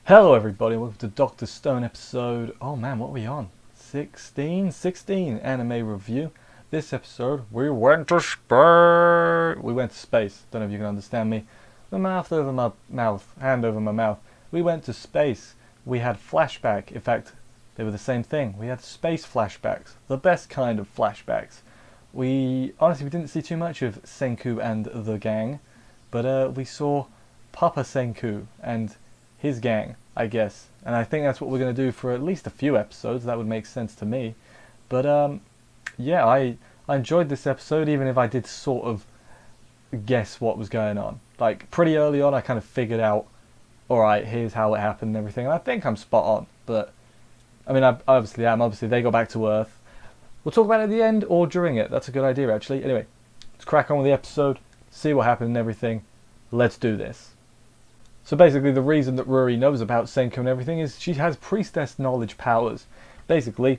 Hello everybody, welcome to Dr. Stone episode, oh man, what are we on? 16 anime review. This episode, we went to space. Don't know if you can understand me. The mouth over my mouth, hand over my mouth. We went to space. We had flashback. In fact, they were the same thing. We had space flashbacks. The best kind of flashbacks. We didn't see too much of Senku and the gang, but we saw Papa Senku and his gang, I guess. And I think that's what we're going to do for at least a few episodes. That would make sense to me. But yeah, I enjoyed this episode, even if I did sort of guess what was going on. Like, pretty early on, I kind of figured out, alright, here's how it happened and everything. And I think I'm spot on. But, I mean, I obviously am. Obviously, they got back to Earth. We'll talk about it at the end or during it. That's a good idea, actually. Anyway, let's crack on with the episode, see what happened and everything. Let's do this. So basically the reason that Ruri knows about Senku and everything is she has priestess knowledge powers. Basically,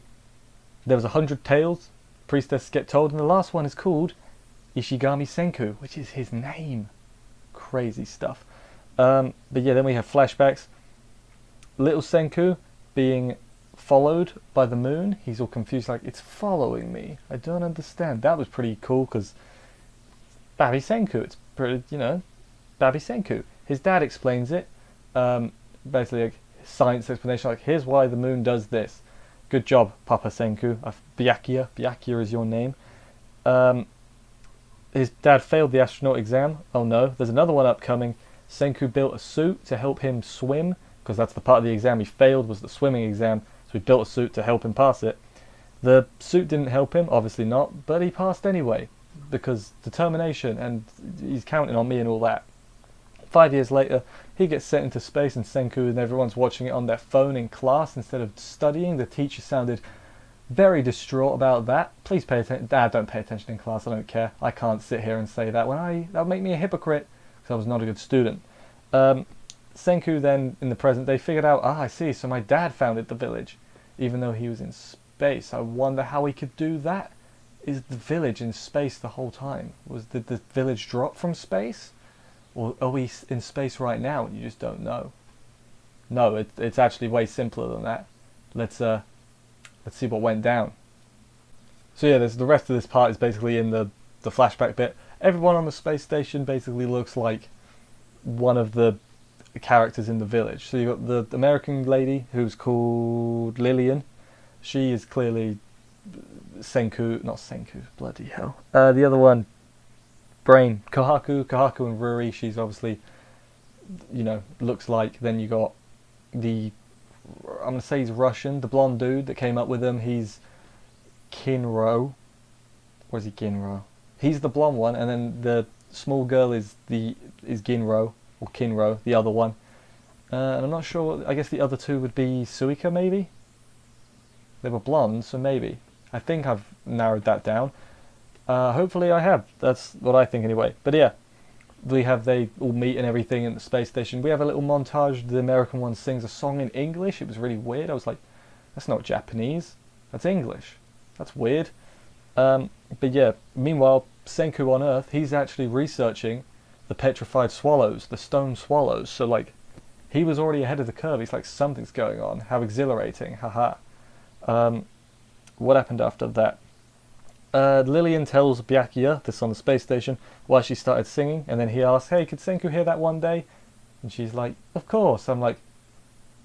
there was 100 tales priestesses get told, and the last one is called Ishigami Senku, which is his name. Crazy stuff. But yeah, then we have flashbacks. Little Senku being followed by the moon. He's all confused, like, it's following me. I don't understand. That was pretty cool, because Baby Senku, it's pretty, Baby Senku. His dad explains it, basically a science explanation, like, here's why the moon does this. Good job, Papa Senku. Byakuya is your name. His dad failed the astronaut exam. Oh no, there's another one upcoming. Senku built a suit to help him swim, because that's the part of the exam he failed, was the swimming exam, so he built a suit to help him pass it. The suit didn't help him, obviously not, but he passed anyway, because determination, and he's counting on me and all that. 5 years later, he gets sent into space, and Senku and everyone's watching it on their phone in class instead of studying. The teacher sounded very distraught about that. Please pay attention. Dad, don't pay attention in class. I don't care. I can't sit here and say that that would make me a hypocrite, because I was not a good student. Senku then, in the present day, figured out, I see, so my dad founded the village, even though he was in space. I wonder how he could do that. Is the village in space the whole time? Did the village drop from space? Or are we in space right now and you just don't know? No, it's actually way simpler than that. Let's see what went down. So yeah, the rest of this part is basically in the flashback bit. Everyone on the space station basically looks like one of the characters in the village. So you got the American lady who's called Lillian. She is clearly Senku, not Senku, bloody hell. The other one, Brain, Kohaku and Ruri, she's obviously, looks like. Then you got I'm going to say he's Russian, the blonde dude that came up with him, he's Kinro. Or is he Ginro? He's the blonde one, and then the small girl is Ginro, or Kinro, the other one. And I'm not sure, I guess the other two would be Suika, maybe? They were blonde, so maybe. I think I've narrowed that down. Hopefully I have. That's what I think anyway. But yeah, they all meet and everything in the space station. We have a little montage. The American one sings a song in English. It was really weird. I was like, that's not Japanese. That's English. That's weird. But yeah, meanwhile, Senku on Earth, he's actually researching the petrified swallows, the stone swallows. So like, he was already ahead of the curve. He's like, something's going on. How exhilarating. Haha. What happened after that? Lillian tells Byakuya, this on the space station, why she started singing, and then he asks, hey, could Senku hear that one day? And she's like, of course. I'm like,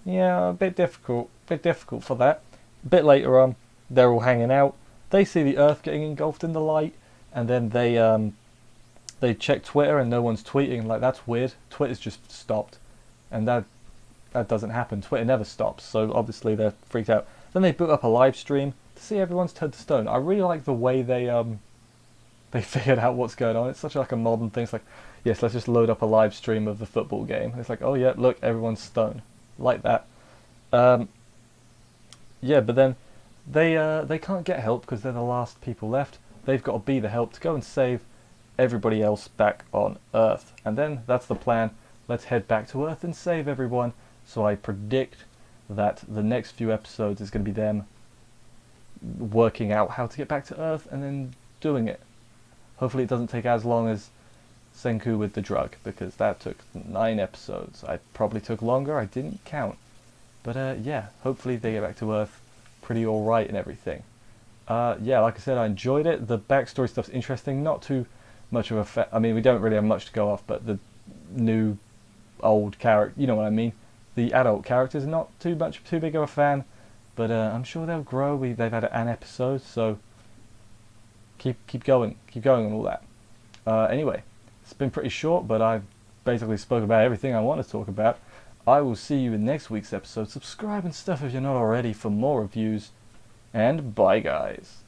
yeah, a bit difficult for that. A bit later on, they're all hanging out. They see the Earth getting engulfed in the light, and then they check Twitter and no one's tweeting. Like, that's weird. Twitter's just stopped, and that doesn't happen. Twitter never stops, so obviously they're freaked out. Then they boot up a live stream to see everyone's turned to stone. I really like the way they figured out what's going on. It's such like a modern thing. It's like, yes, let's just load up a live stream of the football game. And it's like, oh yeah, look, everyone's stone. Like that. Yeah, but then they can't get help because they're the last people left. They've got to be the help to go and save everybody else back on Earth. And then that's the plan. Let's head back to Earth and save everyone. So I predict that the next few episodes is going to be them working out how to get back to Earth and then doing it. Hopefully it doesn't take as long as Senku with the drug, because that took 9 episodes. I probably took longer, I didn't count. But yeah, hopefully they get back to Earth pretty alright and everything. Yeah, like I said, I enjoyed it. The backstory stuff's interesting, not too much of a I mean, we don't really have much to go off, but the new, old character, you know what I mean? The adult characters, not too big of a fan, but I'm sure they'll grow. They've had an episode, so keep going on all that. Anyway, it's been pretty short, but I've basically spoke about everything I want to talk about. I will see you in next week's episode. Subscribe and stuff if you're not already for more reviews, and bye guys.